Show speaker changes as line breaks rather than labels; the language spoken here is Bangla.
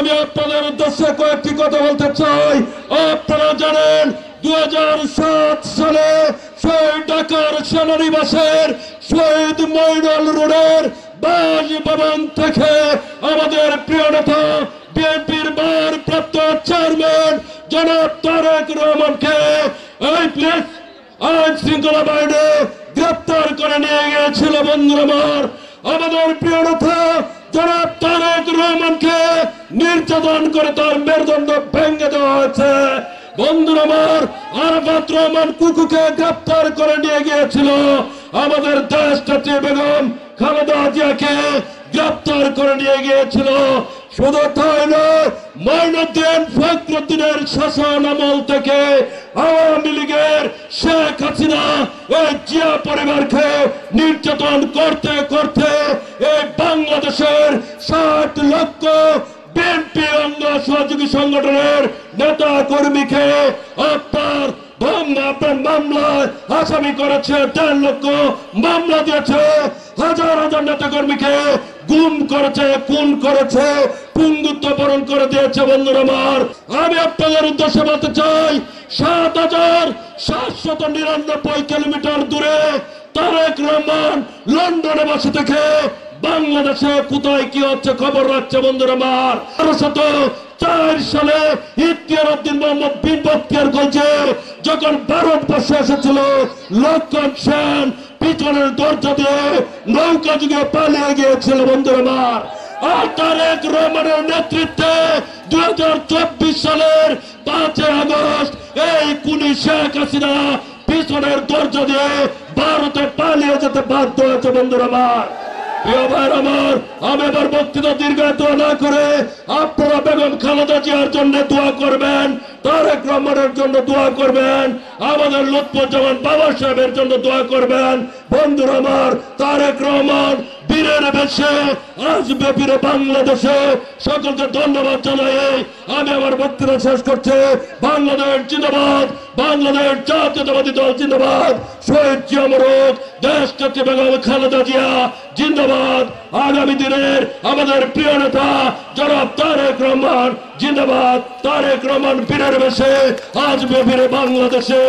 আমি আপনাদের উদ্দেশ্যে কয়েকটি কথা বলতে চাই। আপনারা জানেন 2007 সালে শহীদ ঢাকার সেনানিবাসের শহীদ মইনুল রোডের বাসভবন থেকে আমাদের প্রিয় নেতা বিএনপির ভারপ্রাপ্ত চেয়ারম্যান জনাব তারেক রহমানকে আইন শৃঙ্খলা বাহিনী গ্রেপ্তার করে নিয়ে গিয়েছিল। বন্ধুরা আমাদের প্রিয় নেতা জনাব তারেক রহমানকে নির্যাতন করে তার মেরুদণ্ড ভেঙে দেওয়া হয়েছে। বন্ধুরা আরাফাত রহমান কুকুকে গ্রেপ্তার করে নিয়ে গিয়েছিল। আমাদের দেশনেত্রী বেগম খালেদা জিয়াকে গ্রেপ্তার করে নিয়ে গিয়েছিল। শুধু তাই নয়, মঈনুদ্দিন ফখরুদ্দিনের শাসন আমল থেকে আওয়ামী লীগের শেখ হাসিনা এই জিয়া পরিবারকে নির্যাতন করতে করতে এই বাংলাদেশের 60 লক্ষ বিএনপি অঙ্গ সহযোগী সংগঠনের নেতা কর্মীকে আপনার মামলায় আসামি করেছে। 1.5 লক্ষ মামলা দিয়েছে। হাজার হাজার নেতা কর্মীকে গুম করেছে, খুন করেছে, পুঙ্গুত্ব বরণ করে দিয়েছে। বন্ধুরা আমি আপনাদের উদ্দেশ্যে বলতে চাই, 7,799 কিলোমিটার দূরে তারেক রহমান লন্ডনে বসে থেকে বাংলাদেশে কোথায় কি হচ্ছে খবর রাখছে। বন্ধুরা 1204 সালে ইখতিয়ার উদ্দিন মোহাম্মদ বিন বখতিয়ার খলজি যখন ভারতবর্ষে এসেছিল, লক্ষণ সেন পিছনের দরজা দিয়ে নৌকা যুগে পালিয়ে গিয়েছিল। বন্ধুরা আর তারেক রহমানের নেতৃত্বে 2024 সালের 5 আগস্ট এই খুনি শেখ হাসিনা পিছনের দরজা দিয়ে ভারতে পালিয়ে যেতে বাধ্য হয়েছে। বন্ধুরা প্রিয় ভাইয়ের আমার, আমি এবার বক্তৃতা দীর্ঘায়িত না করে আপনারা বেগম খালেদা জিয়ার জন্য দোয়া করবেন, তারেক রহমানের জন্য দোয়া করবেন, আমাদের লুৎফুজ্জামান বাবা সাহেবের জন্য দোয়া করবেন। বন্ধুরা তারেক রহমান বীরের বেশে আসবে ফিরে বাংলাদেশে। সকলকে ধন্যবাদ জানাই আমি আমার বক্তৃতা শেষ করছি। বাংলাদেশ জিন্দাবাদ, বাংলাদেশ জাতীয়তাবাদী দল জিন্দাবাদ, শহীদ জিয়া মরক, দেশনেত্রী বেগম খালেদা জিয়া জিন্দাবাদ। আগামী দিনের আমাদের প্রিয় নেতা জনাব তারেক রহমান জিন্দাবাদ। তারেক রহমান বীরের বেশে আসবে ফিরে বাংলাদেশে।